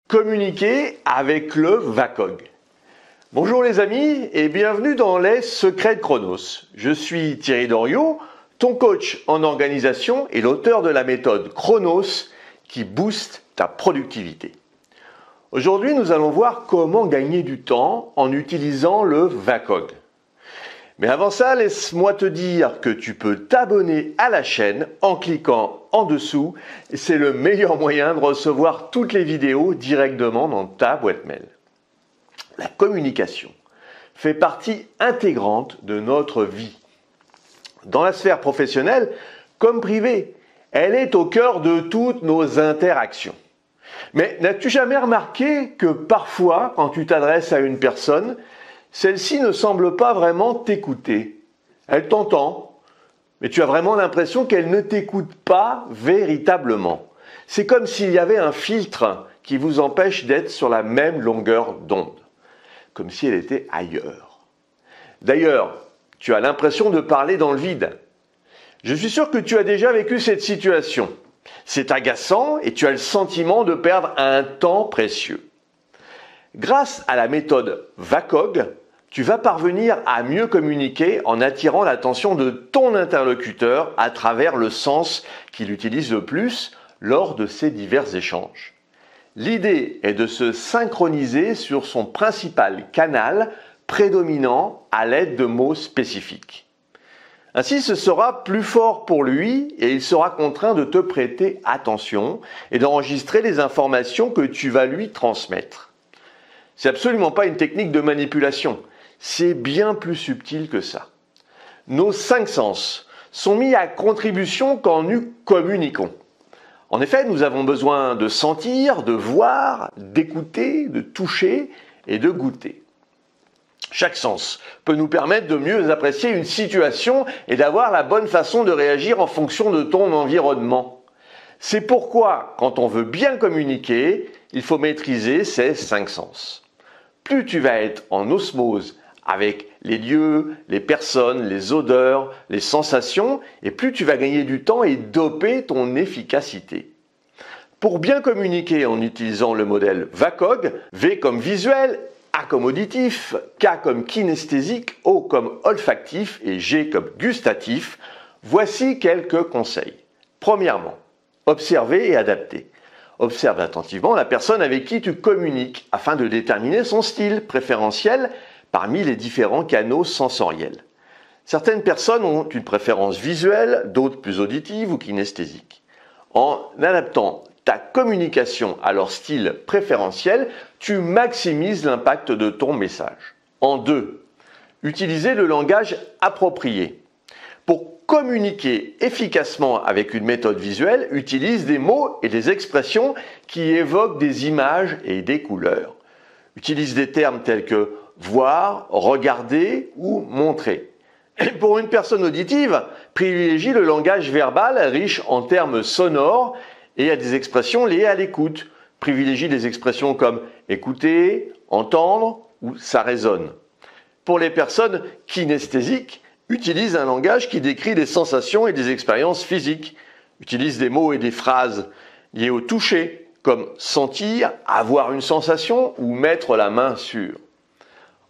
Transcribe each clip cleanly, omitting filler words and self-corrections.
Communiquer avec le VACOG. Bonjour les amis et bienvenue dans les secrets de Chronos. Je suis Thierry Doriot, ton coach en organisation et l'auteur de la méthode Chronos qui booste ta productivité. Aujourd'hui, nous allons voir comment gagner du temps en utilisant le VACOG. Mais avant ça, laisse-moi te dire que tu peux t'abonner à la chaîne en cliquant en dessous. C'est le meilleur moyen de recevoir toutes les vidéos directement dans ta boîte mail. La communication fait partie intégrante de notre vie. Dans la sphère professionnelle comme privée, elle est au cœur de toutes nos interactions. Mais n'as-tu jamais remarqué que parfois, quand tu t'adresses à une personne, celle-ci ne semble pas vraiment t'écouter. Elle t'entend, mais tu as vraiment l'impression qu'elle ne t'écoute pas véritablement. C'est comme s'il y avait un filtre qui vous empêche d'être sur la même longueur d'onde, comme si elle était ailleurs. D'ailleurs, tu as l'impression de parler dans le vide. Je suis sûr que tu as déjà vécu cette situation. C'est agaçant et tu as le sentiment de perdre un temps précieux. Grâce à la méthode VACOG, tu vas parvenir à mieux communiquer en attirant l'attention de ton interlocuteur à travers le sens qu'il utilise le plus lors de ces divers échanges. L'idée est de se synchroniser sur son principal canal prédominant à l'aide de mots spécifiques. Ainsi, ce sera plus fort pour lui et il sera contraint de te prêter attention et d'enregistrer les informations que tu vas lui transmettre. C'est absolument pas une technique de manipulation, c'est bien plus subtil que ça. Nos 5 sens sont mis à contribution quand nous communiquons. En effet, nous avons besoin de sentir, de voir, d'écouter, de toucher et de goûter. Chaque sens peut nous permettre de mieux apprécier une situation et d'avoir la bonne façon de réagir en fonction de ton environnement. C'est pourquoi, quand on veut bien communiquer, il faut maîtriser ces 5 sens. Plus tu vas être en osmose avec les lieux, les personnes, les odeurs, les sensations, et plus tu vas gagner du temps et doper ton efficacité. Pour bien communiquer en utilisant le modèle VACOG, V comme visuel, A comme auditif, K comme kinesthésique, O comme olfactif et G comme gustatif, voici quelques conseils. Premièrement, observer et adapter. Observe attentivement la personne avec qui tu communiques afin de déterminer son style préférentiel parmi les différents canaux sensoriels. Certaines personnes ont une préférence visuelle, d'autres plus auditive ou kinesthésique. En adaptant ta communication à leur style préférentiel, tu maximises l'impact de ton message. En 2, utiliser le langage approprié. Pour communiquer efficacement avec une méthode visuelle, utilise des mots et des expressions qui évoquent des images et des couleurs. Utilise des termes tels que voir, regarder ou montrer. Pour une personne auditive, privilégie le langage verbal riche en termes sonores et à des expressions liées à l'écoute. Privilégie des expressions comme écouter, entendre ou ça résonne. Pour les personnes kinesthésiques, utilise un langage qui décrit des sensations et des expériences physiques. Utilise des mots et des phrases liés au toucher, comme sentir, avoir une sensation ou mettre la main sur.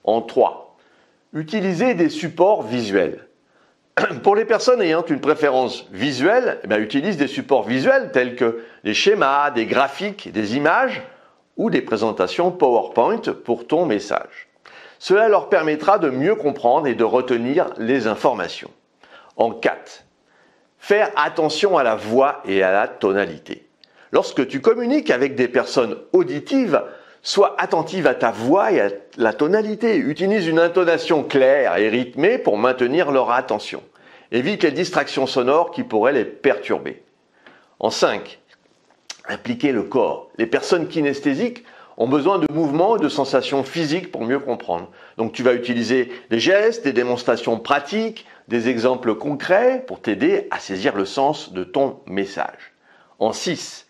En 3, utiliser des supports visuels. Pour les personnes ayant une préférence visuelle, utilise des supports visuels tels que des schémas, des graphiques, des images ou des présentations PowerPoint pour ton message. Cela leur permettra de mieux comprendre et de retenir les informations. En 4, faire attention à la voix et à la tonalité. Lorsque tu communiques avec des personnes auditives, sois attentive à ta voix et à la tonalité. Utilise une intonation claire et rythmée pour maintenir leur attention. Évite les distractions sonores qui pourraient les perturber. En 5, impliquer le corps. Les personnes kinesthésiques ont besoin de mouvements et de sensations physiques pour mieux comprendre. Donc tu vas utiliser des gestes, des démonstrations pratiques, des exemples concrets pour t'aider à saisir le sens de ton message. En 6,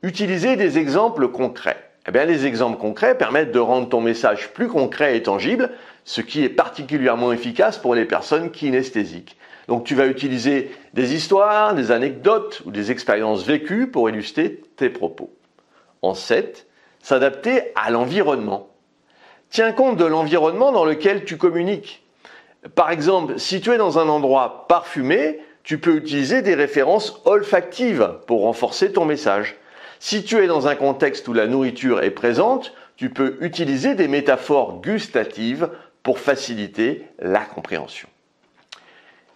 utiliser des exemples concrets. Les exemples concrets permettent de rendre ton message plus concret et tangible, ce qui est particulièrement efficace pour les personnes kinesthésiques. Donc tu vas utiliser des histoires, des anecdotes ou des expériences vécues pour illustrer tes propos. En 7, s'adapter à l'environnement. Tiens compte de l'environnement dans lequel tu communiques. Par exemple, si tu es dans un endroit parfumé, tu peux utiliser des références olfactives pour renforcer ton message. Si tu es dans un contexte où la nourriture est présente, tu peux utiliser des métaphores gustatives pour faciliter la compréhension.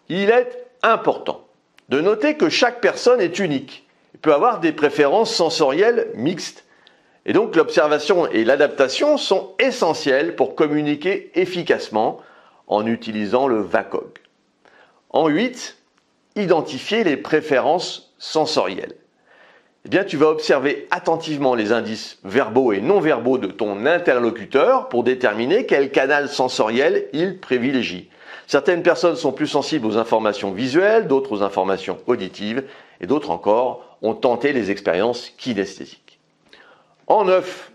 Il est important de noter que chaque personne est unique et peut avoir des préférences sensorielles mixtes. Et donc l'observation et l'adaptation sont essentielles pour communiquer efficacement en utilisant le VACOG. En 8, identifier les préférences sensorielles. Eh bien, tu vas observer attentivement les indices verbaux et non verbaux de ton interlocuteur pour déterminer quel canal sensoriel il privilégie. Certaines personnes sont plus sensibles aux informations visuelles, d'autres aux informations auditives, et d'autres encore ont tenté les expériences kinesthésiques. En 9,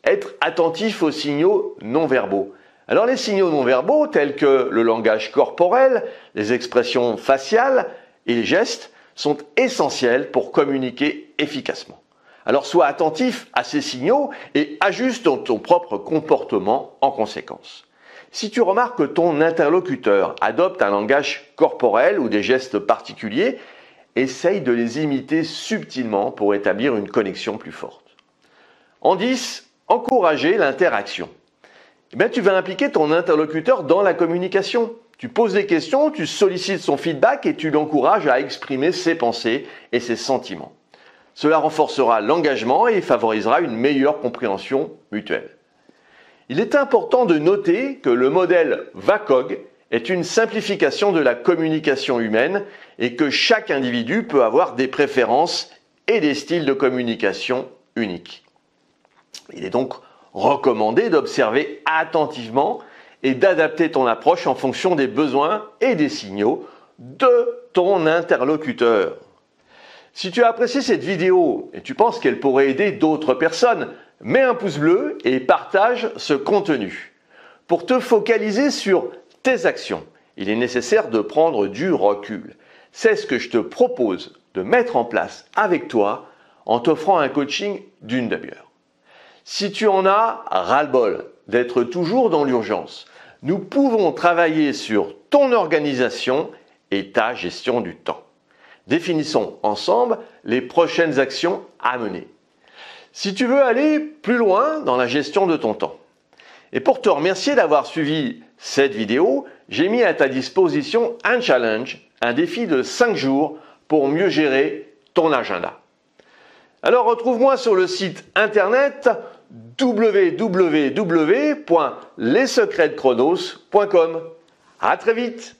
être attentif aux signaux non verbaux. Alors les signaux non verbaux tels que le langage corporel, les expressions faciales et les gestes sont essentiels pour communiquer efficacement. Alors sois attentif à ces signaux et ajuste ton propre comportement en conséquence. Si tu remarques que ton interlocuteur adopte un langage corporel ou des gestes particuliers, essaye de les imiter subtilement pour établir une connexion plus forte. En 10, encourager l'interaction. Eh bien, tu vas impliquer ton interlocuteur dans la communication. Tu poses des questions, tu sollicites son feedback et tu l'encourages à exprimer ses pensées et ses sentiments. Cela renforcera l'engagement et favorisera une meilleure compréhension mutuelle. Il est important de noter que le modèle VACOG est une simplification de la communication humaine et que chaque individu peut avoir des préférences et des styles de communication uniques. Il est donc recommandé d'observer attentivement et d'adapter ton approche en fonction des besoins et des signaux de ton interlocuteur. Si tu as apprécié cette vidéo et tu penses qu'elle pourrait aider d'autres personnes, mets un pouce bleu et partage ce contenu. Pour te focaliser sur tes actions, il est nécessaire de prendre du recul. C'est ce que je te propose de mettre en place avec toi en t'offrant un coaching d'une demi-heure. Si tu en as ras-le-bol d'être toujours dans l'urgence, nous pouvons travailler sur ton organisation et ta gestion du temps. Définissons ensemble les prochaines actions à mener. Si tu veux aller plus loin dans la gestion de ton temps. Et pour te remercier d'avoir suivi cette vidéo, j'ai mis à ta disposition un challenge, un défi de 5 jours pour mieux gérer ton agenda. Alors retrouve-moi sur le site internet www.lessecretsdechronos.com. À très vite!